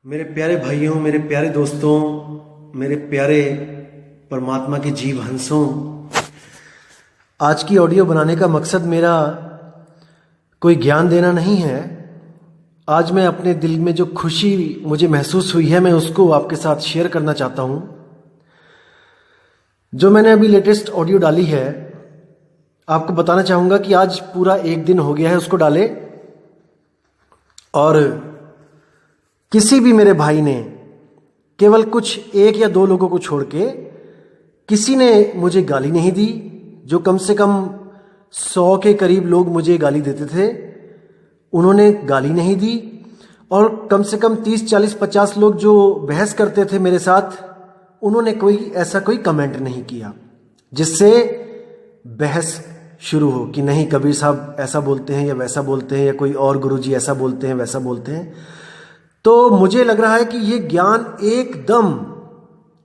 मेरे प्यारे भाइयों, मेरे प्यारे दोस्तों, मेरे प्यारे परमात्मा के जीव हंसों, आज की ऑडियो बनाने का मकसद मेरा कोई ज्ञान देना नहीं है। आज मैं अपने दिल में जो खुशी मुझे महसूस हुई है मैं उसको आपके साथ शेयर करना चाहता हूँ। जो मैंने अभी लेटेस्ट ऑडियो डाली है आपको बताना चाहूँगा कि आज पूरा एक दिन हो गया है उसको डाले, और किसी भी मेरे भाई ने, केवल कुछ एक या दो लोगों को छोड़ के, किसी ने मुझे गाली नहीं दी। जो कम से कम 100 के करीब लोग मुझे गाली देते थे, उन्होंने गाली नहीं दी। और कम से कम 30, 40, 50 लोग जो बहस करते थे मेरे साथ, उन्होंने कोई कमेंट नहीं किया जिससे बहस शुरू हो कि नहीं कबीर साहब ऐसा बोलते हैं या वैसा बोलते हैं, या कोई और गुरुजी ऐसा बोलते हैं वैसा बोलते हैं। तो मुझे लग रहा है कि ये ज्ञान एकदम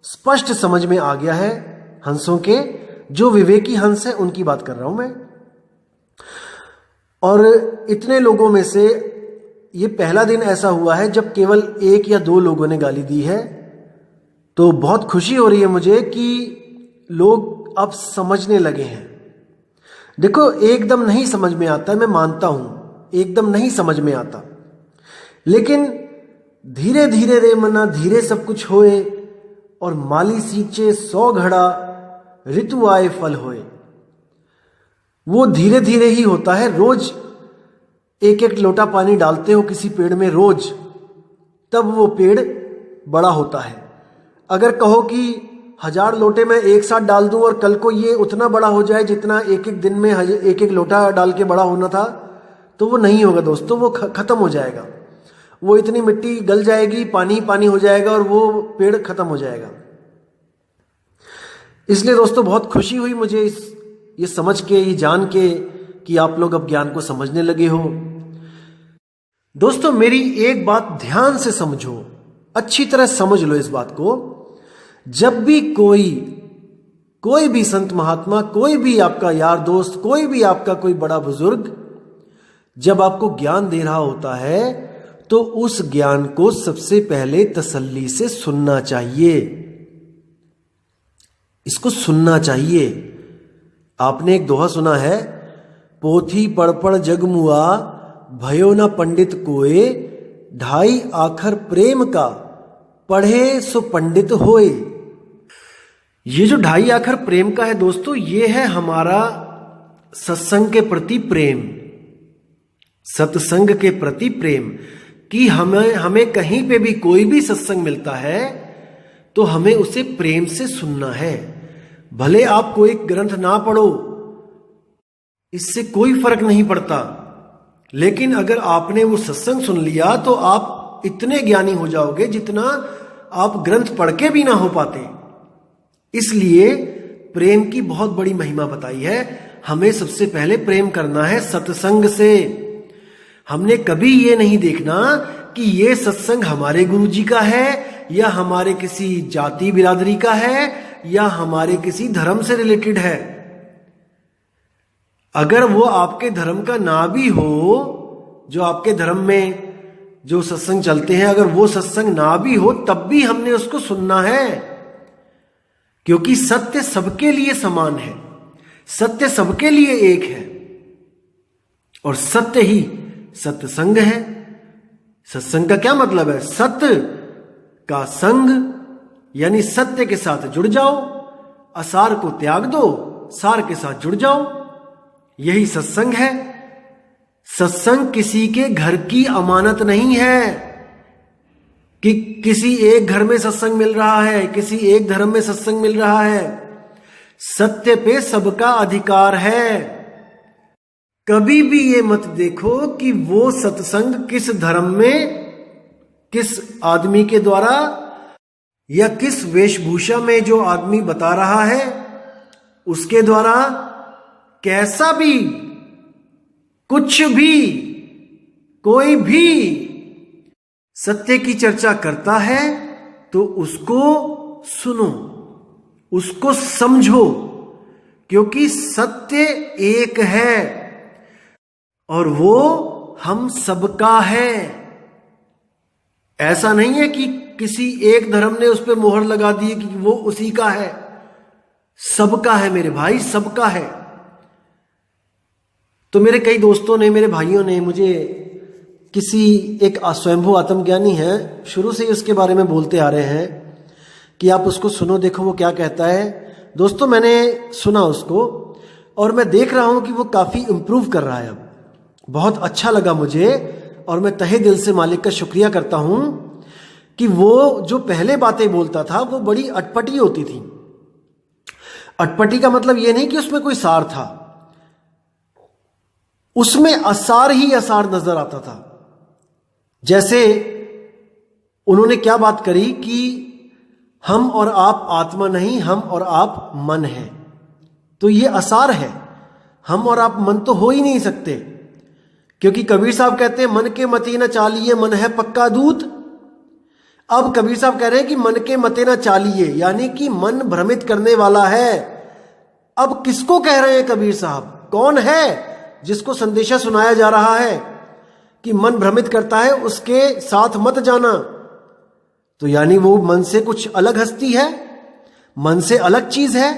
स्पष्ट समझ में आ गया है हंसों के, जो विवेकी हंस है उनकी बात कर रहा हूं मैं। और इतने लोगों में से ये पहला दिन ऐसा हुआ है जब केवल एक या दो लोगों ने गाली दी है। तो बहुत खुशी हो रही है मुझे कि लोग अब समझने लगे हैं। देखो, एकदम नहीं समझ में आता, मैं मानता हूं एकदम नहीं समझ में आता, लेकिन धीरे धीरे रे मना धीरे सब कुछ होए, और माली सींचे 100 घड़ा ऋतु आए फल होए। वो धीरे धीरे ही होता है। रोज एक एक लोटा पानी डालते हो किसी पेड़ में रोज, तब वो पेड़ बड़ा होता है। अगर कहो कि 1000 लोटे में एक साथ डाल दूं और कल को ये उतना बड़ा हो जाए जितना एक एक दिन में एक एक लोटा डाल के बड़ा होना था, तो वो नहीं होगा दोस्तों, वो खत्म हो जाएगा। वो इतनी मिट्टी गल जाएगी, पानी पानी हो जाएगा और वो पेड़ खत्म हो जाएगा। इसलिए दोस्तों बहुत खुशी हुई मुझे ये समझ के, ये जान के कि आप लोग अब ज्ञान को समझने लगे हो। दोस्तों मेरी एक बात ध्यान से समझो, अच्छी तरह समझ लो इस बात को। जब भी कोई भी संत महात्मा, कोई भी आपका यार दोस्त, कोई भी आपका कोई बड़ा बुजुर्ग जब आपको ज्ञान दे रहा होता है, तो उस ज्ञान को सबसे पहले तसल्ली से सुनना चाहिए। इसको सुनना चाहिए। आपने एक दोहा सुना है, पोथी पढ़ पढ़ जग मुआ, भयो न पंडित कोय, ढाई आखर प्रेम का, पढ़े सो पंडित होए। ये जो ढाई आखर प्रेम का है दोस्तों, ये है हमारा सत्संग के प्रति प्रेम, सत्संग के प्रति प्रेम। कि हमें कहीं पे भी कोई भी सत्संग मिलता है तो हमें उसे प्रेम से सुनना है। भले आप कोई ग्रंथ ना पढ़ो, इससे कोई फर्क नहीं पड़ता, लेकिन अगर आपने वो सत्संग सुन लिया तो आप इतने ज्ञानी हो जाओगे जितना आप ग्रंथ पढ़ के भी ना हो पाते। इसलिए प्रेम की बहुत बड़ी महिमा बताई है। हमें सबसे पहले प्रेम करना है सत्संग से। हमने कभी ये नहीं देखना कि ये सत्संग हमारे गुरुजी का है, या हमारे किसी जाति बिरादरी का है, या हमारे किसी धर्म से रिलेटेड है। अगर वो आपके धर्म का ना भी हो, जो आपके धर्म में जो सत्संग चलते हैं, अगर वो सत्संग ना भी हो, तब भी हमने उसको सुनना है, क्योंकि सत्य सबके लिए समान है, सत्य सबके लिए एक है, और सत्य ही सत्संग है। सत्संग का क्या मतलब है? सत्य का संग, यानी सत्य के साथ जुड़ जाओ, असार को त्याग दो, सार के साथ जुड़ जाओ, यही सत्संग है। सत्संग किसी के घर की अमानत नहीं है कि किसी एक घर में सत्संग मिल रहा है, किसी एक धर्म में सत्संग मिल रहा है। सत्य पे सबका अधिकार है। कभी भी ये मत देखो कि वो सत्संग किस धर्म में, किस आदमी के द्वारा, या किस वेशभूषा में जो आदमी बता रहा है उसके द्वारा, कैसा भी, कुछ भी, कोई भी सत्य की चर्चा करता है तो उसको सुनो, उसको समझो, क्योंकि सत्य एक है और वो हम सबका है। ऐसा नहीं है कि किसी एक धर्म ने उस पर मोहर लगा दी कि वो उसी का है। सबका है मेरे भाई, सबका है। तो मेरे कई दोस्तों ने, मेरे भाइयों ने मुझे किसी एक स्वयंभू आत्मज्ञानी है, शुरू से ही उसके बारे में बोलते आ रहे हैं कि आप उसको सुनो, देखो वो क्या कहता है। दोस्तों मैंने सुना उसको और मैं देख रहा हूं कि वो काफी इम्प्रूव कर रहा है। अब बहुत अच्छा लगा मुझे और मैं तहे दिल से मालिक का शुक्रिया करता हूं कि वो जो पहले बातें बोलता था वो बड़ी अटपटी होती थी। अटपटी का मतलब ये नहीं कि उसमें कोई सार था, उसमें असार ही असार नजर आता था। जैसे उन्होंने क्या बात करी कि हम और आप आत्मा नहीं, हम और आप मन है। तो ये असार है, हम और आप मन तो हो ही नहीं सकते, क्योंकि कबीर साहब कहते हैं मन के मते न चालिए, मन है पक्का दूत। अब कबीर साहब कह रहे हैं कि मन के मते न चालिए, यानी कि मन भ्रमित करने वाला है। अब किसको कह रहे हैं कबीर साहब? कौन है जिसको संदेशा सुनाया जा रहा है कि मन भ्रमित करता है, उसके साथ मत जाना? तो यानी वो मन से कुछ अलग हस्ती है, मन से अलग चीज है।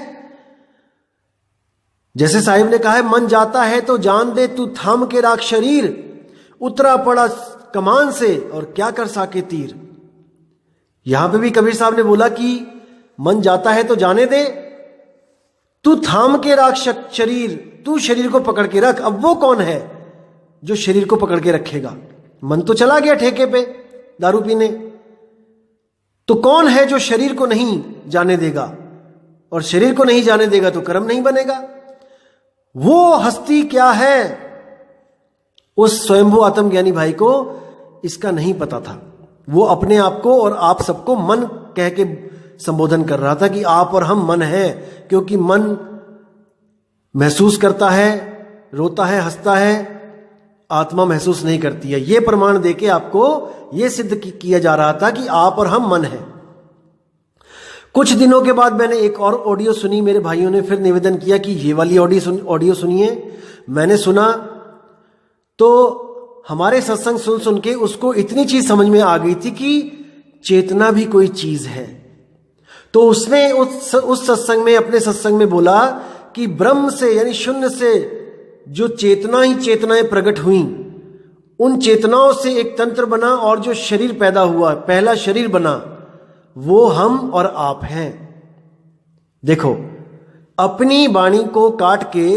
जैसे साहिब ने कहा है, मन जाता है तो जान दे, तू थाम के राख शरीर, उतरा पड़ा कमान से और क्या कर सके तीर। यहां पे भी कबीर साहब ने बोला कि मन जाता है तो जाने दे, तू थाम के राख शरीर, तू शरीर को पकड़ के रख। अब वो कौन है जो शरीर को पकड़ के रखेगा? मन तो चला गया ठेके पे दारू पीने, तो कौन है जो शरीर को नहीं जाने देगा? और शरीर को नहीं जाने देगा तो कर्म नहीं बनेगा। वो हस्ती क्या है? उस स्वयंभू आत्मज्ञानी भाई को इसका नहीं पता था। वो अपने आप को और आप सबको मन कह के संबोधन कर रहा था कि आप और हम मन हैं, क्योंकि मन महसूस करता है, रोता है, हंसता है, आत्मा महसूस नहीं करती है। यह प्रमाण देके आपको यह सिद्ध किया जा रहा था कि आप और हम मन हैं। कुछ दिनों के बाद मैंने एक और ऑडियो सुनी, मेरे भाइयों ने फिर निवेदन किया कि ये वाली ऑडियो सुनिए। मैंने सुना तो हमारे सत्संग सुन सुन के उसको इतनी चीज समझ में आ गई थी कि चेतना भी कोई चीज है। तो उसने उस सत्संग में, अपने सत्संग में बोला कि ब्रह्म से यानी शून्य से जो चेतना ही चेतनाएं प्रकट हुई, उन चेतनाओं से एक तंत्र बना और जो शरीर पैदा हुआ, पहला शरीर बना, वो हम और आप हैं। देखो, अपनी वाणी को काट के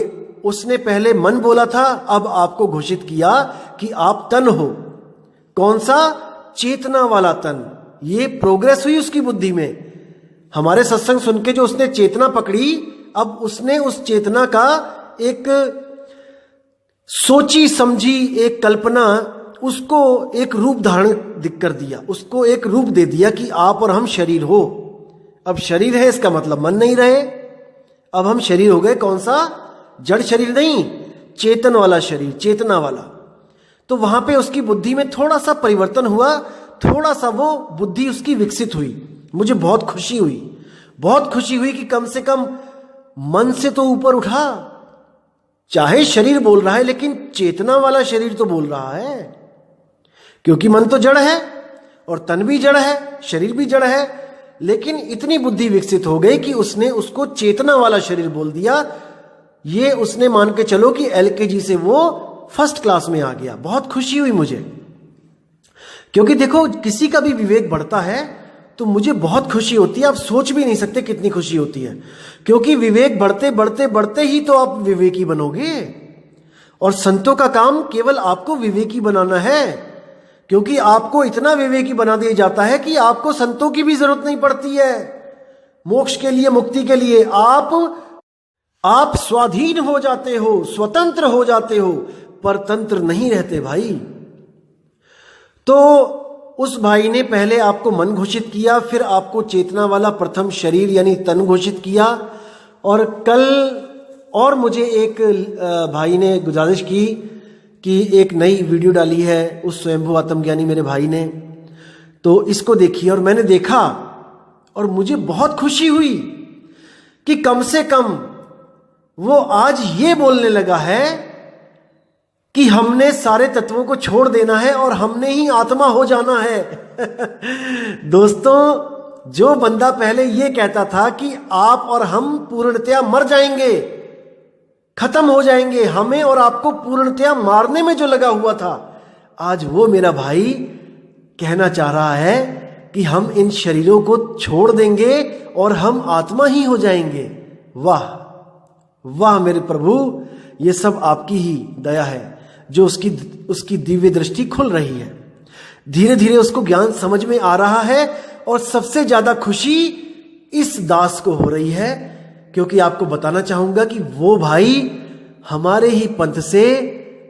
उसने पहले मन बोला था, अब आपको घोषित किया कि आप तन हो। कौन सा? चेतना वाला तन। ये प्रोग्रेस हुई उसकी बुद्धि में। हमारे सत्संग सुन के जो उसने चेतना पकड़ी, अब उसने उस चेतना का एक सोची समझी एक कल्पना, उसको एक रूप धारण कर दिया, उसको एक रूप दे दिया कि आप और हम शरीर हो। अब शरीर है, इसका मतलब मन नहीं रहे, अब हम शरीर हो गए। कौन सा? जड़ शरीर नहीं, चेतन वाला शरीर, चेतना वाला। तो वहां पे उसकी बुद्धि में थोड़ा सा परिवर्तन हुआ, थोड़ा सा वो बुद्धि उसकी विकसित हुई। मुझे बहुत खुशी हुई, बहुत खुशी हुई कि कम से कम मन से तो ऊपर उठा। चाहे शरीर बोल रहा है, लेकिन चेतना वाला शरीर तो बोल रहा है, क्योंकि मन तो जड़ है और तन भी जड़ है, शरीर भी जड़ है। लेकिन इतनी बुद्धि विकसित हो गई कि उसने उसको चेतना वाला शरीर बोल दिया। ये उसने मान के चलो कि एलकेजी से वो फर्स्ट क्लास में आ गया। बहुत खुशी हुई मुझे, क्योंकि देखो, किसी का भी विवेक बढ़ता है तो मुझे बहुत खुशी होती है। आप सोच भी नहीं सकते कितनी खुशी होती है, क्योंकि विवेक बढ़ते बढ़ते बढ़ते ही तो आप विवेकी बनोगे। और संतों का काम केवल आपको विवेकी बनाना है, क्योंकि आपको इतना विवेकी बना दिया जाता है कि आपको संतों की भी जरूरत नहीं पड़ती है मोक्ष के लिए, मुक्ति के लिए। आप स्वाधीन हो जाते हो, स्वतंत्र हो जाते हो, परतंत्र नहीं रहते भाई। तो उस भाई ने पहले आपको मन घोषित किया, फिर आपको चेतना वाला प्रथम शरीर यानी तन घोषित किया। और कल और मुझे एक भाई ने गुजारिश की कि एक नई वीडियो डाली है उस स्वयंभू आत्मज्ञानी मेरे भाई ने, तो इसको देखिए। और मैंने देखा और मुझे बहुत खुशी हुई कि कम से कम वो आज ये बोलने लगा है कि हमने सारे तत्वों को छोड़ देना है और हमने ही आत्मा हो जाना है। दोस्तों, जो बंदा पहले ये कहता था कि आप और हम पूर्णतया मर जाएंगे, खत्म हो जाएंगे, हमें और आपको पूर्णतया मारने में जो लगा हुआ था, आज वो मेरा भाई कहना चाह रहा है कि हम इन शरीरों को छोड़ देंगे और हम आत्मा ही हो जाएंगे। वाह वाह मेरे प्रभु, ये सब आपकी ही दया है जो उसकी दिव्य दृष्टि खुल रही है। धीरे धीरे उसको ज्ञान समझ में आ रहा है और सबसे ज्यादा खुशी इस दास को हो रही है, क्योंकि आपको बताना चाहूंगा कि वो भाई हमारे ही पंथ से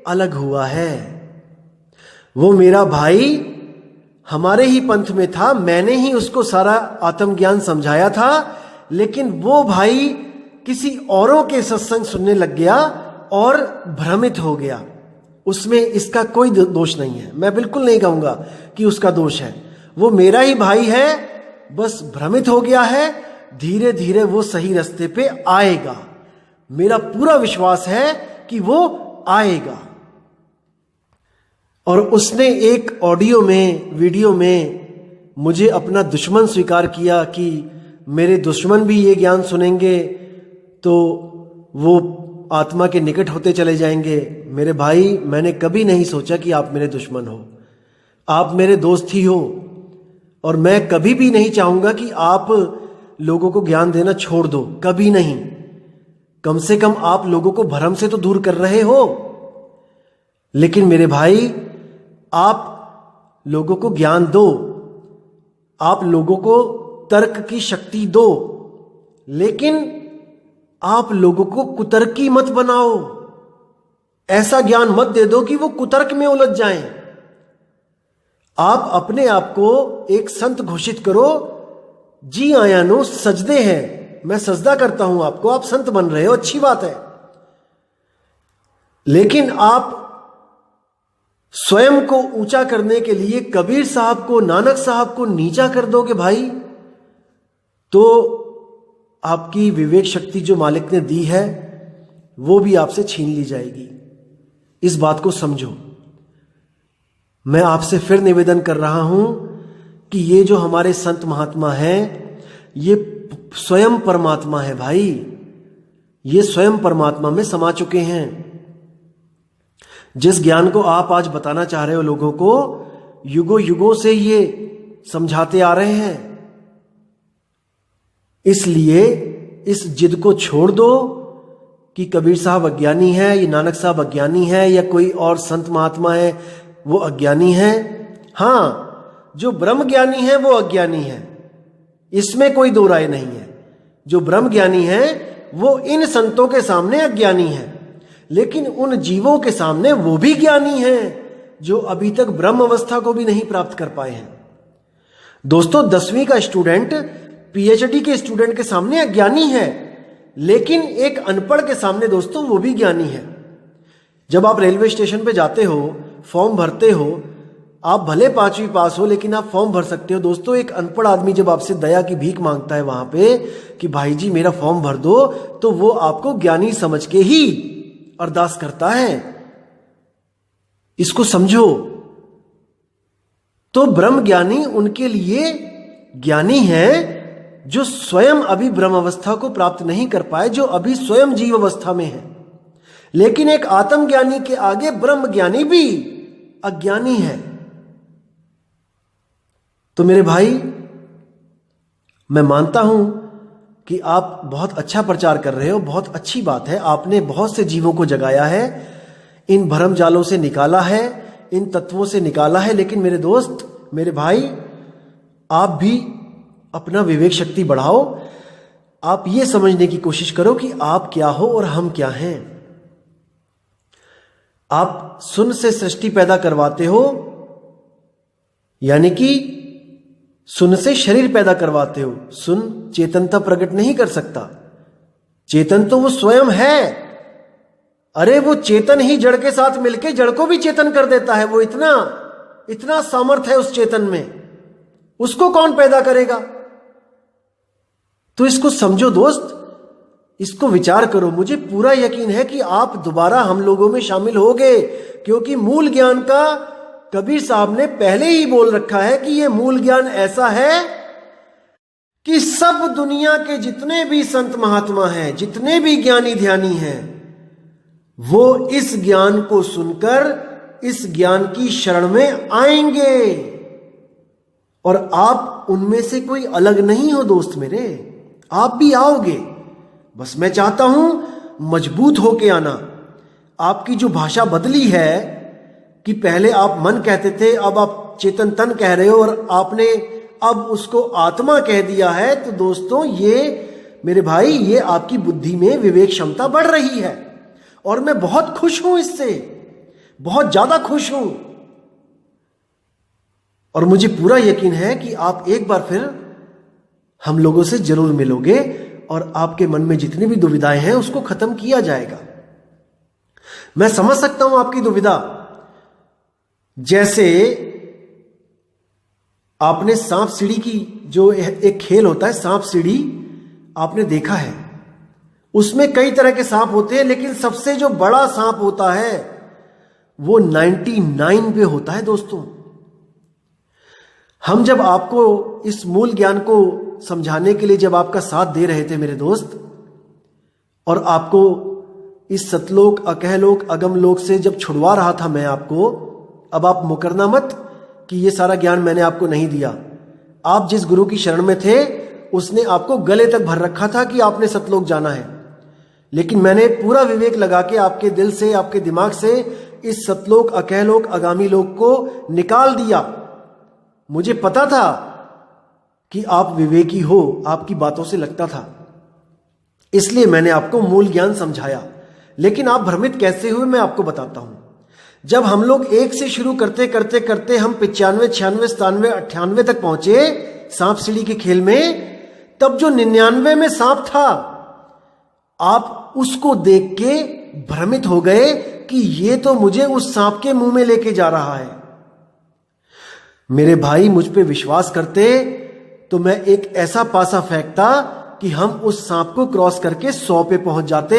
अलग हुआ है। वो मेरा भाई हमारे ही पंथ में था, मैंने ही उसको सारा आत्मज्ञान समझाया था, लेकिन वो भाई किसी औरों के सत्संग सुनने लग गया और भ्रमित हो गया। उसमें इसका कोई दोष नहीं है, मैं बिल्कुल नहीं कहूंगा कि उसका दोष है। वो मेरा ही भाई है, बस भ्रमित हो गया है। धीरे धीरे वो सही रास्ते पे आएगा, मेरा पूरा विश्वास है कि वो आएगा। और उसने एक ऑडियो में, वीडियो में मुझे अपना दुश्मन स्वीकार किया कि मेरे दुश्मन भी ये ज्ञान सुनेंगे तो वो आत्मा के निकट होते चले जाएंगे। मेरे भाई, मैंने कभी नहीं सोचा कि आप मेरे दुश्मन हो, आप मेरे दोस्त ही हो, और मैं कभी भी नहीं चाहूंगा कि आप लोगों को ज्ञान देना छोड़ दो, कभी नहीं। कम से कम आप लोगों को भ्रम से तो दूर कर रहे हो। लेकिन मेरे भाई, आप लोगों को ज्ञान दो, आप लोगों को तर्क की शक्ति दो, लेकिन आप लोगों को कुतर्की मत बनाओ। ऐसा ज्ञान मत दे दो कि वो कुतर्क में उलझ जाएं। आप अपने आप को एक संत घोषित करो। जी आयानो सजदे हैं, मैं सजदा करता हूं आपको, आप संत बन रहे हो, अच्छी बात है। लेकिन आप स्वयं को ऊंचा करने के लिए कबीर साहब को, नानक साहब को नीचा कर दोगे भाई, तो आपकी विवेक शक्ति जो मालिक ने दी है वो भी आपसे छीन ली जाएगी। इस बात को समझो। मैं आपसे फिर निवेदन कर रहा हूं कि ये जो हमारे संत महात्मा हैं, ये स्वयं परमात्मा है भाई, ये स्वयं परमात्मा में समा चुके हैं। जिस ज्ञान को आप आज बताना चाह रहे हो लोगों को, युगों युगों से ये समझाते आ रहे हैं। इसलिए इस जिद को छोड़ दो कि कबीर साहब अज्ञानी है, ये नानक साहब अज्ञानी है, या कोई और संत महात्मा है वो अज्ञानी है। हां, जो ब्रह्म ज्ञानी है वो अज्ञानी है, इसमें कोई दो राय नहीं है। जो ब्रह्म ज्ञानी है वो इन संतों के सामने अज्ञानी है, लेकिन उन जीवों के सामने वो भी ज्ञानी है जो अभी तक ब्रह्म अवस्था को भी नहीं प्राप्त कर पाए हैं। दोस्तों, 10वीं का स्टूडेंट पीएचडी के स्टूडेंट के सामने अज्ञानी है, लेकिन एक अनपढ़ के सामने दोस्तों वो भी ज्ञानी है। जब आप रेलवे स्टेशन पे जाते हो, फॉर्म भरते हो, आप भले 5वीं पास हो लेकिन आप फॉर्म भर सकते हो। दोस्तों, एक अनपढ़ आदमी जब आपसे दया की भीख मांगता है वहां पे कि भाई जी मेरा फॉर्म भर दो, तो वो आपको ज्ञानी समझ के ही अरदास करता है। इसको समझो। तो ब्रह्म ज्ञानी उनके लिए ज्ञानी है जो स्वयं अभी ब्रह्म अवस्था को प्राप्त नहीं कर पाए, जो अभी स्वयं जीव अवस्था में है। लेकिन एक आत्मज्ञानी के आगे ब्रह्म ज्ञानी भी अज्ञानी है। तो मेरे भाई, मैं मानता हूं कि आप बहुत अच्छा प्रचार कर रहे हो, बहुत अच्छी बात है। आपने बहुत से जीवों को जगाया है, इन भरम जालों से निकाला है, इन तत्वों से निकाला है। लेकिन मेरे दोस्त, मेरे भाई, आप भी अपना विवेक शक्ति बढ़ाओ। आप ये समझने की कोशिश करो कि आप क्या हो और हम क्या हैं। आप सुन से सृष्टि पैदा करवाते हो, यानी कि सुन से शरीर पैदा करवाते हो। सुन चेतनता प्रकट नहीं कर सकता, चेतन तो वो स्वयं है। अरे वो चेतन ही जड़ के साथ मिलके जड़ को भी चेतन कर देता है। वो इतना सामर्थ्य है उस चेतन में, उसको कौन पैदा करेगा? तो इसको समझो दोस्त, इसको विचार करो। मुझे पूरा यकीन है कि आप दोबारा हम लोगों में शामिल होगे, क्योंकि मूल ज्ञान का कबीर साहब ने पहले ही बोल रखा है कि यह मूल ज्ञान ऐसा है कि सब दुनिया के जितने भी संत महात्मा हैं, जितने भी ज्ञानी ध्यानी हैं, वो इस ज्ञान को सुनकर इस ज्ञान की शरण में आएंगे। और आप उनमें से कोई अलग नहीं हो दोस्त मेरे, आप भी आओगे। बस मैं चाहता हूं मजबूत होके आना। आपकी जो भाषा बदली है कि पहले आप मन कहते थे, अब आप चेतन तन कह रहे हो और आपने अब उसको आत्मा कह दिया है, तो दोस्तों ये मेरे भाई, ये आपकी बुद्धि में विवेक क्षमता बढ़ रही है और मैं बहुत खुश हूं इससे, बहुत ज्यादा खुश हूं। और मुझे पूरा यकीन है कि आप एक बार फिर हम लोगों से जरूर मिलोगे और आपके मन में जितनी भी दुविधाएं हैं उसको खत्म किया जाएगा। मैं समझ सकता हूं आपकी दुविधा। जैसे आपने सांप सीढ़ी की जो एक खेल होता है, सांप सीढ़ी आपने देखा है, उसमें कई तरह के सांप होते हैं, लेकिन सबसे जो बड़ा सांप होता है वो 99 पे होता है दोस्तों। हम जब आपको इस मूल ज्ञान को समझाने के लिए जब आपका साथ दे रहे थे मेरे दोस्त, और आपको इस सतलोक अकहलोक अगम लोक से जब छुड़वा रहा था मैं आपको, अब आप मुकरना मत कि ये सारा ज्ञान मैंने आपको नहीं दिया। आप जिस गुरु की शरण में थे उसने आपको गले तक भर रखा था कि आपने सतलोक जाना है, लेकिन मैंने पूरा विवेक लगा के आपके दिल से, आपके दिमाग से इस सतलोक अकहलोक आगामी लोक को निकाल दिया। मुझे पता था कि आप विवेकी हो, आपकी बातों से लगता था, इसलिए मैंने आपको मूल ज्ञान समझाया। लेकिन आप भ्रमित कैसे हुए मैं आपको बताता हूं। जब हम लोग एक से शुरू करते करते करते हम 95, 96, 97, 98 तक पहुंचे सांप सीढ़ी के खेल में, तब जो 99 में सांप था, आप उसको देख के भ्रमित हो गए कि ये तो मुझे उस सांप के मुंह में लेके जा रहा है। मेरे भाई, मुझ पे विश्वास करते तो मैं एक ऐसा पासा फेंकता कि हम उस सांप को क्रॉस करके 100 पे पहुंच जाते,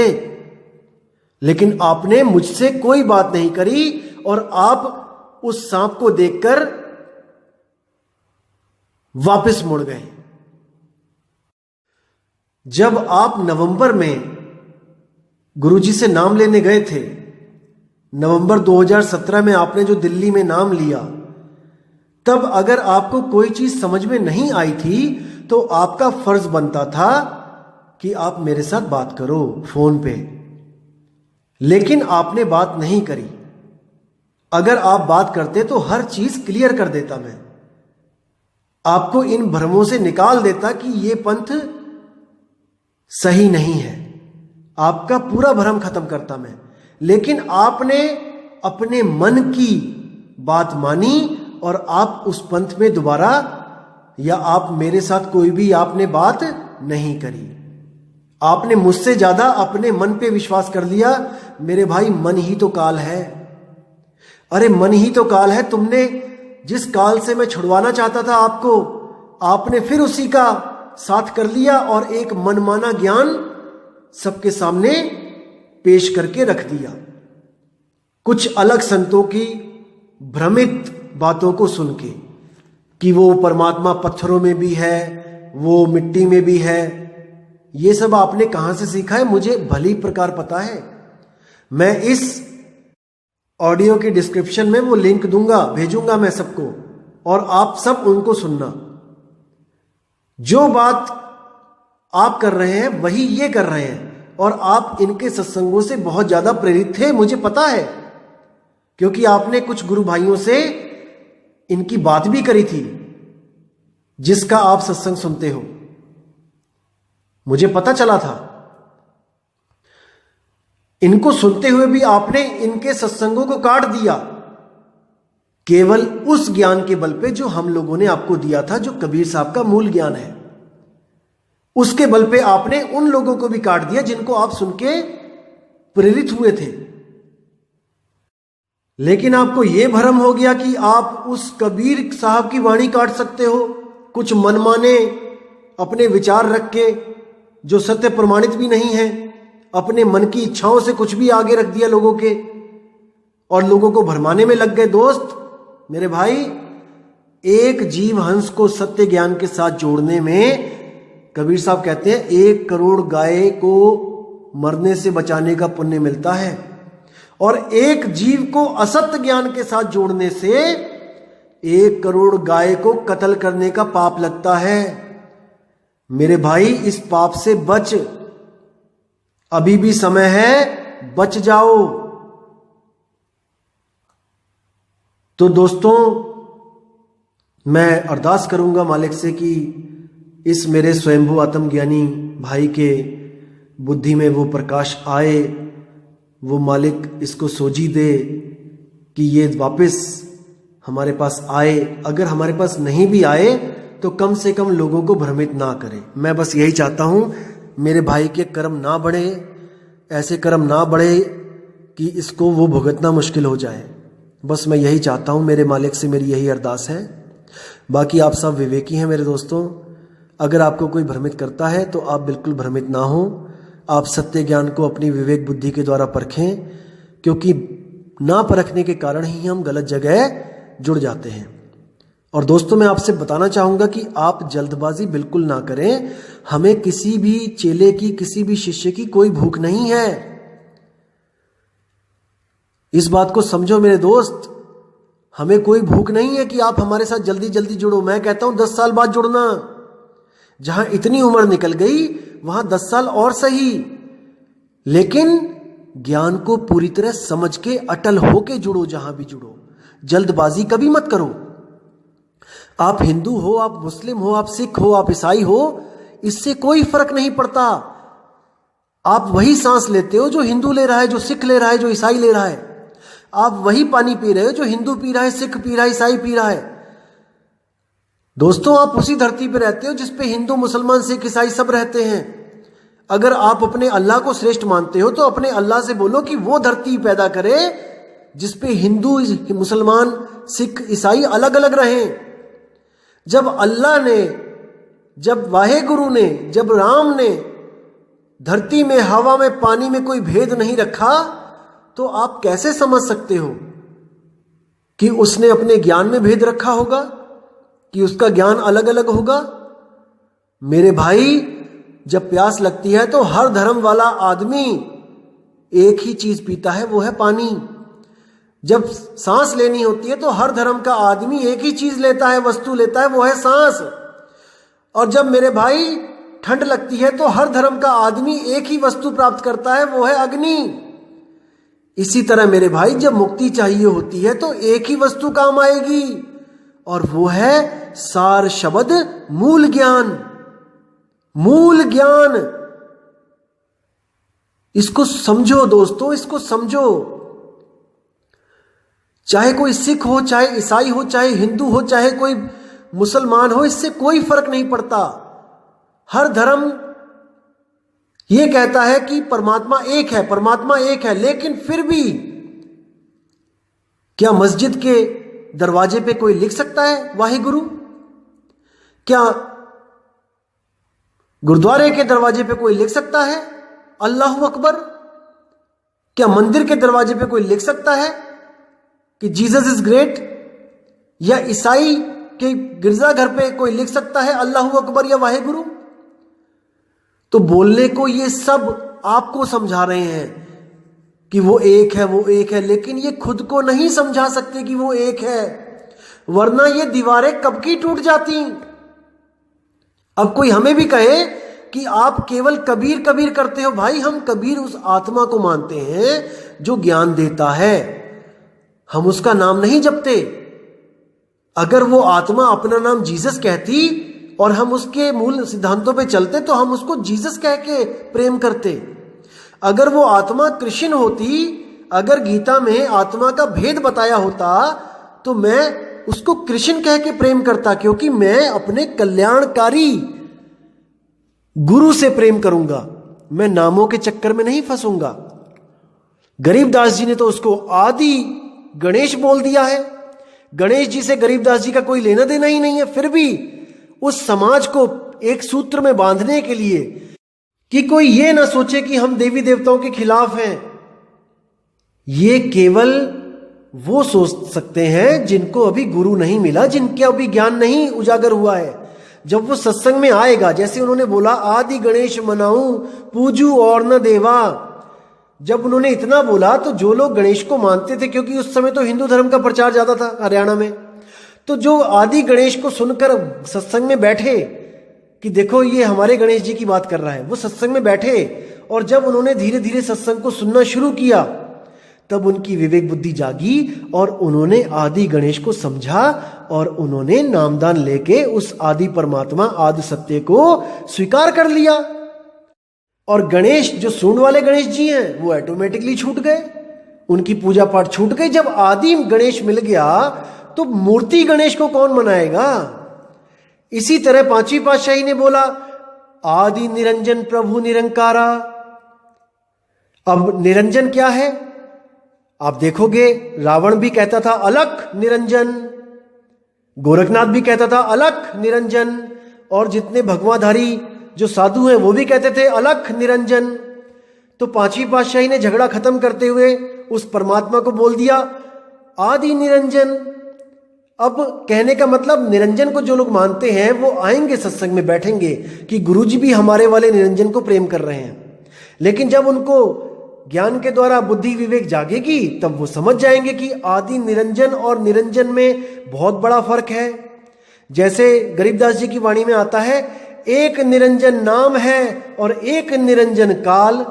लेकिन आपने मुझसे कोई बात नहीं करी और आप उस सांप को देखकर वापस मुड़ गए। जब आप नवंबर में गुरुजी से नाम लेने गए थे, नवंबर 2017 में आपने जो दिल्ली में नाम लिया, तब अगर आपको कोई चीज समझ में नहीं आई थी तो आपका फर्ज बनता था कि आप मेरे साथ बात करो फोन पे, लेकिन आपने बात नहीं करी। अगर आप बात करते तो हर चीज क्लियर कर देता मैं, आपको इन भ्रमों से निकाल देता कि ये पंथ सही नहीं है, आपका पूरा भ्रम खत्म करता मैं। लेकिन आपने अपने मन की बात मानी और आप उस पंथ में दोबारा, या आप मेरे साथ कोई भी आपने बात नहीं करी। आपने मुझसे ज्यादा अपने मन पे विश्वास कर लिया। मेरे भाई, मन ही तो काल है। अरे मन ही तो काल है। तुमने जिस काल से मैं छुड़वाना चाहता था आपको, आपने फिर उसी का साथ कर लिया और एक मनमाना ज्ञान सबके सामने पेश करके रख दिया। कुछ अलग संतों की भ्रमित बातों को सुन के कि वो परमात्मा पत्थरों में भी है, वो मिट्टी में भी है, ये सब आपने कहां से सीखा है मुझे भली प्रकार पता है। मैं इस ऑडियो के डिस्क्रिप्शन में वो लिंक दूंगा, भेजूंगा मैं सबको, और आप सब उनको सुनना। जो बात आप कर रहे हैं वही ये कर रहे हैं, और आप इनके सत्संगों से बहुत ज्यादा प्रेरित थे, मुझे पता है, क्योंकि आपने कुछ गुरु भाइयों से इनकी बात भी करी थी जिसका आप सत्संग सुनते हो, मुझे पता चला था। इनको सुनते हुए भी आपने इनके सत्संगों को काट दिया, केवल उस ज्ञान के बल पे जो हम लोगों ने आपको दिया था, जो कबीर साहब का मूल ज्ञान है। उसके बल पे आपने उन लोगों को भी काट दिया जिनको आप सुन के प्रेरित हुए थे। लेकिन आपको यह भ्रम हो गया कि आप उस कबीर साहब की वाणी काट सकते हो, कुछ मनमाने अपने विचार रख के, जो सत्य प्रमाणित भी नहीं है, अपने मन की इच्छाओं से कुछ भी आगे रख दिया लोगों के और लोगों को भरमाने में लग गए। दोस्त मेरे भाई, एक जीव हंस को सत्य ज्ञान के साथ जोड़ने में कबीर साहब कहते हैं 1 करोड़ गाय को मरने से बचाने का पुण्य मिलता है, और एक जीव को असत्य ज्ञान के साथ जोड़ने से 1 करोड़ गाय को कत्ल करने का पाप लगता है। मेरे भाई, इस पाप से बच, अभी भी समय है, बच जाओ। तो दोस्तों, मैं अरदास करूंगा मालिक से कि इस मेरे स्वयंभू आत्मज्ञानी भाई के बुद्धि में वो प्रकाश आए, वो मालिक इसको सोझी दे कि ये वापस हमारे पास आए। अगर हमारे पास नहीं भी आए तो कम से कम लोगों को भ्रमित ना करे। मैं बस यही चाहता हूं, मेरे भाई के कर्म ना बढ़े, ऐसे कर्म ना बढ़े कि इसको वो भुगतना मुश्किल हो जाए। बस मैं यही चाहता हूं, मेरे मालिक से मेरी यही अरदास है। बाकी आप सब विवेकी हैं मेरे दोस्तों। अगर आपको कोई भ्रमित करता है तो आप बिल्कुल भ्रमित ना हो। आप सत्य ज्ञान को अपनी विवेक बुद्धि के द्वारा परखें, क्योंकि ना परखने के कारण ही हम गलत जगह जुड़ जाते हैं। और दोस्तों, मैं आपसे बताना चाहूंगा कि आप जल्दबाजी बिल्कुल ना करें। हमें किसी भी चेले की, किसी भी शिष्य की कोई भूख नहीं है। इस बात को समझो मेरे दोस्त, हमें कोई भूख नहीं है कि आप हमारे साथ जल्दी जल्दी जुड़ो। मैं कहता हूं 10 साल बाद जुड़ना। जहां इतनी उम्र निकल गई वहां 10 साल और सही, लेकिन ज्ञान को पूरी तरह समझ के अटल होके जुड़ो। जहां भी जुड़ो, जल्दबाजी कभी मत करो। आप हिंदू हो, आप मुस्लिम हो, आप सिख हो, आप ईसाई हो, इससे कोई फर्क नहीं पड़ता। आप वही सांस लेते हो जो हिंदू ले रहा है, जो सिख ले रहा है, जो ईसाई ले रहा है। आप वही पानी पी रहे हो जो हिंदू पी रहा है, सिख पी रहा है, ईसाई पी रहा है। दोस्तों, आप उसी धरती पर रहते हो जिस पे हिंदू, मुसलमान, सिख, ईसाई सब रहते हैं। अगर आप अपने अल्लाह को श्रेष्ठ मानते हो तो अपने अल्लाह से बोलो कि वो धरती पैदा करे जिस पे हिंदू, मुसलमान, सिख, ईसाई अलग अलग रहें। जब अल्लाह ने, जब वाहेगुरु ने, जब राम ने धरती में, हवा में, पानी में कोई भेद नहीं रखा, तो आप कैसे समझ सकते हो कि उसने अपने ज्ञान में भेद रखा होगा, कि उसका ज्ञान अलग अलग होगा? मेरे भाई, जब प्यास लगती है तो हर धर्म वाला आदमी एक ही चीज पीता है, वो है पानी। जब सांस लेनी होती है तो हर धर्म का आदमी एक ही चीज लेता है, वस्तु लेता है, वो है सांस। और जब मेरे भाई ठंड लगती है तो हर धर्म का आदमी एक ही वस्तु प्राप्त करता है, वो है अग्नि। इसी तरह मेरे भाई, जब मुक्ति चाहिए होती है तो एक ही वस्तु काम आएगी, और वो है सार शब्द मूल ज्ञान। मूल ज्ञान, इसको समझो दोस्तों, इसको समझो। चाहे कोई सिख हो, चाहे ईसाई हो, चाहे हिंदू हो, चाहे कोई मुसलमान हो, इससे कोई फर्क नहीं पड़ता। हर धर्म यह कहता है कि परमात्मा एक है, परमात्मा एक है, लेकिन फिर भी क्या मस्जिद के दरवाजे पे कोई लिख सकता है वाहिगुरु? क्या गुरुद्वारे के दरवाजे पे कोई लिख सकता है अल्लाहू अकबर? क्या मंदिर के दरवाजे पे कोई लिख सकता है कि जीसस इज ग्रेट? या ईसाई के गिरजाघर पे कोई लिख सकता है अल्लाहू अकबर या वाहिगुरु? तो बोलने को ये सब आपको समझा रहे हैं कि वो एक है, वो एक है, लेकिन ये खुद को नहीं समझा सकते कि वो एक है, वरना ये दीवारें कब की टूट जाती। अब कोई हमें भी कहे कि आप केवल कबीर कबीर करते हो, भाई हम कबीर उस आत्मा को मानते हैं जो ज्ञान देता है, हम उसका नाम नहीं जपते। अगर वो आत्मा अपना नाम जीसस कहती और हम उसके मूल सिद्धांतों पे चलते तो हम उसको जीसस कह के प्रेम करते। अगर वो आत्मा कृष्ण होती, अगर गीता में आत्मा का भेद बताया होता तो मैं उसको कृष्ण कह के प्रेम करता, क्योंकि मैं अपने कल्याणकारी गुरु से प्रेम करूंगा, मैं नामों के चक्कर में नहीं फंसूंगा। गरीबदास जी ने तो उसको आदि गणेश बोल दिया है। गणेश जी से गरीबदास जी का कोई लेना देना ही नहीं है, फिर भी उस समाज को एक सूत्र में बांधने के लिए कि कोई ये ना सोचे कि हम देवी देवताओं के खिलाफ हैं। ये केवल वो सोच सकते हैं जिनको अभी गुरु नहीं मिला, जिनके अभी ज्ञान नहीं उजागर हुआ है। जब वो सत्संग में आएगा, जैसे उन्होंने बोला आदि गणेश मनाऊं पूजू और न देवा, जब उन्होंने इतना बोला तो जो लोग गणेश को मानते थे, क्योंकि उस समय तो हिंदू धर्म का प्रचार ज्यादा था हरियाणा में, तो जो आदि गणेश को सुनकर सत्संग में बैठे कि देखो ये हमारे गणेश जी की बात कर रहा है, वो सत्संग में बैठे और जब उन्होंने धीरे धीरे सत्संग को सुनना शुरू किया तब उनकी विवेक बुद्धि जागी और उन्होंने आदि गणेश को समझा और उन्होंने नामदान लेके उस आदि परमात्मा आदि सत्य को स्वीकार कर लिया। और गणेश, जो सूंड वाले गणेश जी हैं, वो ऑटोमेटिकली छूट गए, उनकी पूजा पाठ छूट गई। जब आदि गणेश मिल गया तो मूर्ति गणेश को कौन मनाएगा। इसी तरह पांचवी पातशाही ने बोला आदि निरंजन प्रभु निरंकारा। अब निरंजन क्या है आप देखोगे, रावण भी कहता था अलख निरंजन, गोरखनाथ भी कहता था अलख निरंजन, और जितने भगवाधारी जो साधु हैं वो भी कहते थे अलख निरंजन। तो पांचवी पातशाही ने झगड़ा खत्म करते हुए उस परमात्मा को बोल दिया आदि निरंजन। अब कहने का मतलब निरंजन को जो लोग मानते हैं वो आएंगे सत्संग में, बैठेंगे कि गुरुजी भी हमारे वाले निरंजन को प्रेम कर रहे हैं। लेकिन जब उनको ज्ञान के द्वारा बुद्धि विवेक जागेगी तब वो समझ जाएंगे कि आदि निरंजन और निरंजन में बहुत बड़ा फर्क है। जैसे गरीबदास जी की वाणी में आता है एक निरंजन नाम है और एक निरंजन काल।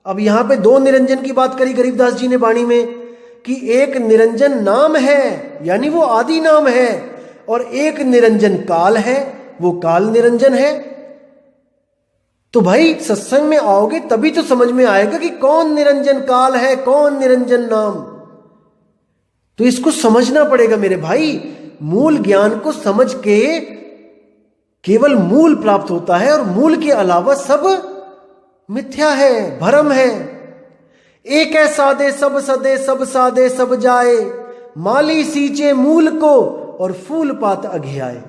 अब यहां पे दो निरंजन की बात करी गरीबदास जी ने वाणी में कि एक निरंजन नाम है यानी वो आदि नाम है, और एक निरंजन काल है, वो काल निरंजन है। तो भाई सत्संग में आओगे तभी तो समझ में आएगा कि कौन निरंजन काल है, कौन निरंजन नाम। तो इसको समझना पड़ेगा मेरे भाई। मूल ज्ञान को समझ के केवल मूल प्राप्त होता है और मूल के अलावा सब मिथ्या है, भ्रम है। एक है सादे सब सदे, सब सादे सब जाए, माली सींचे मूल को और फूल पात अघियाए।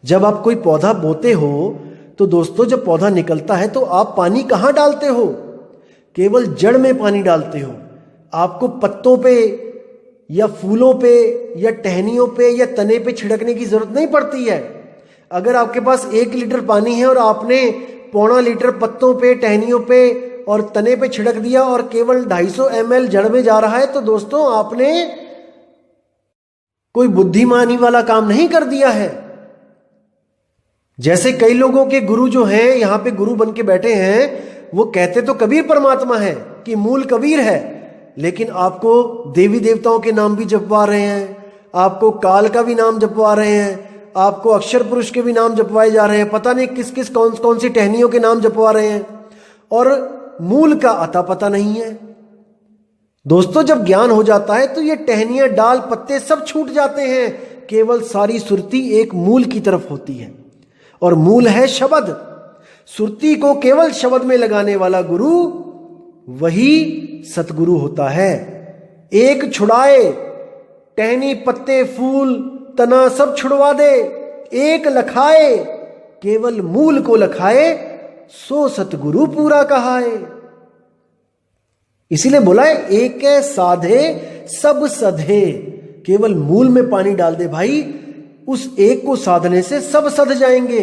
जब आप कोई पौधा बोते हो तो दोस्तों जब पौधा निकलता है तो आप पानी कहां डालते हो, केवल जड़ में पानी डालते हो। आपको पत्तों पे या फूलों पे या टहनियों पे या तने पे छिड़कने की जरूरत नहीं पड़ती है। अगर आपके पास 1 लीटर पानी है और आपने 1.25 लीटर पत्तों पे, टहनियों पे और तने पे छिड़क दिया और केवल 250 ml जड़ में जा रहा है, तो दोस्तों आपने कोई बुद्धिमानी वाला काम नहीं कर दिया है। जैसे कई लोगों के गुरु जो हैं, यहां पे गुरु बन के बैठे हैं, वो कहते तो कबीर परमात्मा है कि मूल कबीर है, लेकिन आपको देवी देवताओं के नाम भी जपवा रहे हैं, आपको काल का भी नाम जपवा रहे हैं, आपको अक्षर पुरुष के भी नाम जपवाए जा रहे हैं, पता नहीं किस किस कौन कौन सी टहनियों के नाम जपवा रहे हैं, और मूल का अता पता नहीं है। दोस्तों जब ज्ञान हो जाता है तो ये टहनियां, डाल, पत्ते सब छूट जाते हैं, केवल सारी सुरती एक मूल की तरफ होती है, और मूल है शब्द। सुरती को केवल शब्द में लगाने वाला गुरु वही सतगुरु होता है। एक छुड़ाए, टहनी, पत्ते, फूल, तना सब छुड़वा दे, एक लखाए, केवल मूल को लखाए, सो सतगुरु पूरा कहाए। इसीलिए बोला है एक साधे सब सधे। केवल मूल में पानी डाल दे भाई, उस एक को साधने से सब सध जाएंगे।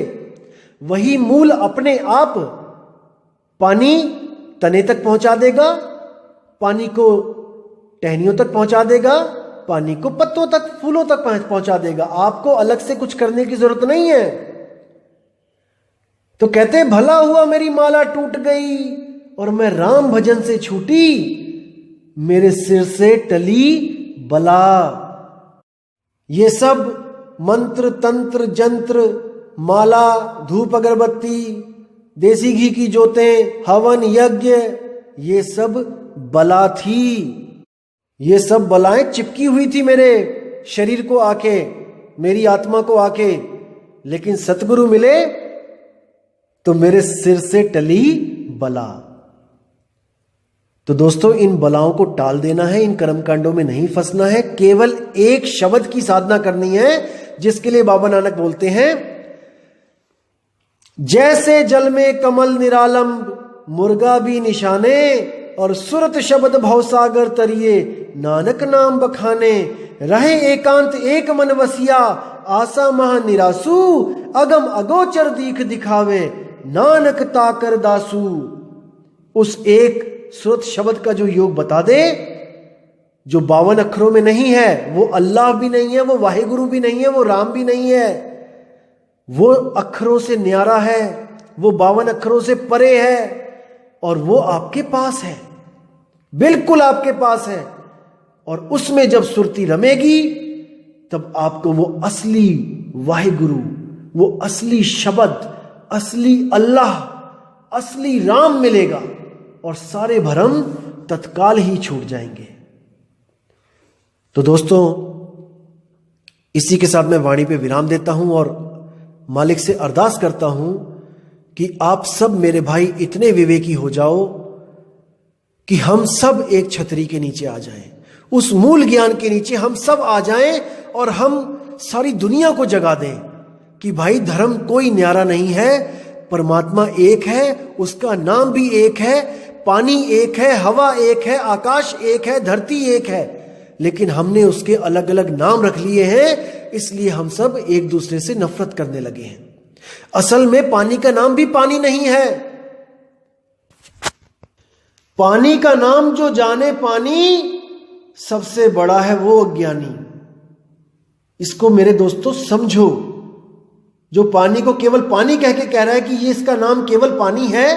वही मूल अपने आप पानी तने तक पहुंचा देगा, पानी को टहनियों तक पहुंचा देगा, पानी को पत्तों तक, फूलों तक पहुंचा देगा। आपको अलग से कुछ करने की जरूरत नहीं है। तो कहते हैं भला हुआ मेरी माला टूट गई और मैं राम भजन से छूटी, मेरे सिर से टली बला। ये सब मंत्र, तंत्र, जंत्र, माला, धूप, अगरबत्ती, देसी घी की जोतें, हवन, यज्ञ, ये सब बला थी। ये सब बलाएं चिपकी हुई थी मेरे शरीर को आके, मेरी आत्मा को आके। लेकिन सतगुरु मिले तो मेरे सिर से टली बला। तो दोस्तों इन बलाओं को टाल देना है, इन कर्मकांडों में नहीं फंसना है, केवल एक शब्द की साधना करनी है, जिसके लिए बाबा नानक बोलते हैं जैसे जल में कमल निरालंब मुर्गा भी निशाने, और सुरत शब्द भवसागर तरिए नानक नाम बखाने। रहे एकांत एक मन वसिया आशा महा निरासु, अगम अगोचर दीख दिखावे नानक ताकर दासु। उस एक सुरत शब्द का जो योग बता दे, जो 52 अक्षरों में नहीं है, वो अल्लाह भी नहीं है, वो वाहिगुरु भी नहीं है, वो राम भी नहीं है, वो अक्षरों से न्यारा है, वो 52 अक्षरों से परे है, और वो आपके पास है, बिल्कुल आपके पास है। और उसमें जब सुरती रमेगी तब आपको वो असली वाहिगुरु, वो असली शब्द, असली अल्लाह, असली राम मिलेगा, और सारे भरम तत्काल ही छूट जाएंगे। तो दोस्तों, इसी के साथ मैं वाणी पे विराम देता हूं और मालिक से अरदास करता हूं कि आप सब मेरे भाई इतने विवेकी हो जाओ कि हम सब एक छतरी के नीचे आ जाएं, उस मूल ज्ञान के नीचे हम सब आ जाएं, और हम सारी दुनिया को जगा दें कि भाई धर्म कोई न्यारा नहीं है, परमात्मा एक है, उसका नाम भी एक है, पानी एक है, हवा एक है, आकाश एक है, धरती एक है, लेकिन हमने उसके अलग अलग नाम रख लिए हैं, इसलिए हम सब एक दूसरे से नफरत करने लगे हैं। असल में पानी का नाम भी पानी नहीं है। पानी का नाम जो जाने पानी सबसे बड़ा है वो अज्ञानी। इसको मेरे दोस्तों समझो। जो पानी को केवल पानी कह के कह रहा है कि ये इसका नाम केवल पानी है,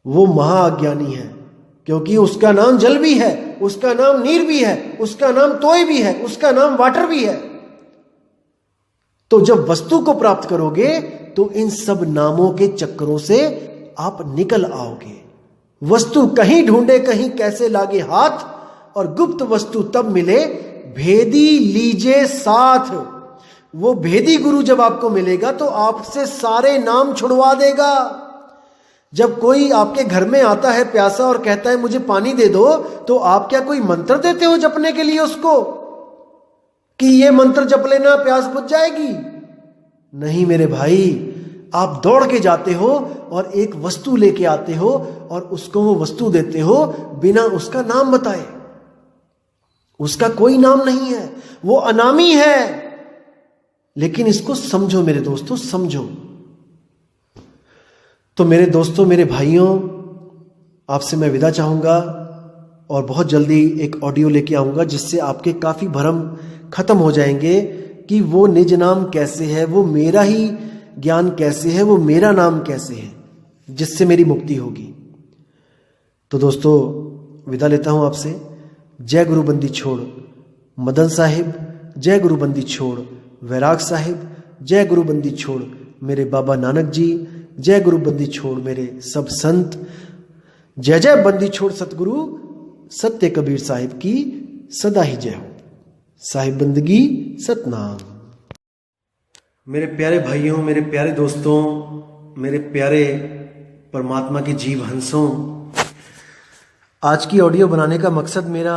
वो महाअज्ञानी है, क्योंकि उसका नाम जल भी है, उसका नाम नीर भी है, उसका नाम तोय भी है, उसका नाम वाटर भी है। तो जब वस्तु को प्राप्त करोगे तो इन सब नामों के चक्करों से आप निकल आओगे। वस्तु कहीं ढूंढे कहीं कैसे लागे हाथ, और गुप्त वस्तु तब मिले भेदी लीजे साथ। वो भेदी गुरु जब आपको मिलेगा तो आपसे सारे नाम छुड़वा देगा। जब कोई आपके घर में आता है प्यासा और कहता है मुझे पानी दे दो, तो आप क्या कोई मंत्र देते हो जपने के लिए उसको कि ये मंत्र जप लेना प्यास बुझ जाएगी? नहीं मेरे भाई, आप दौड़ के जाते हो और एक वस्तु लेके आते हो और उसको वो वस्तु देते हो बिना उसका नाम बताए। उसका कोई नाम नहीं है, वो अनामी है। लेकिन इसको समझो मेरे दोस्तों, समझो। तो मेरे दोस्तों, मेरे भाइयों, आपसे मैं विदा चाहूंगा और बहुत जल्दी एक ऑडियो लेके आऊंगा जिससे आपके काफी भ्रम खत्म हो जाएंगे कि वो निज नाम कैसे है, वो मेरा ही ज्ञान कैसे है, वो मेरा नाम कैसे है, जिससे मेरी मुक्ति होगी। तो दोस्तों, विदा लेता हूं आपसे। जय गुरु बंदी छोड़ मदन साहिब, जय गुरु बंदी छोड़ वैराग साहिब, जय गुरु बंदी छोड़ मेरे बाबा नानक जी, जय गुरु बंदी छोड़ मेरे सब संत, जय जय बंदी छोड़ सतगुरु सत्य कबीर साहिब की सदा ही जय हो। साहिब बंदगी सतनाम। मेरे प्यारे भाइयों, मेरे प्यारे दोस्तों, मेरे प्यारे परमात्मा के जीव हंसों, आज की ऑडियो बनाने का मकसद मेरा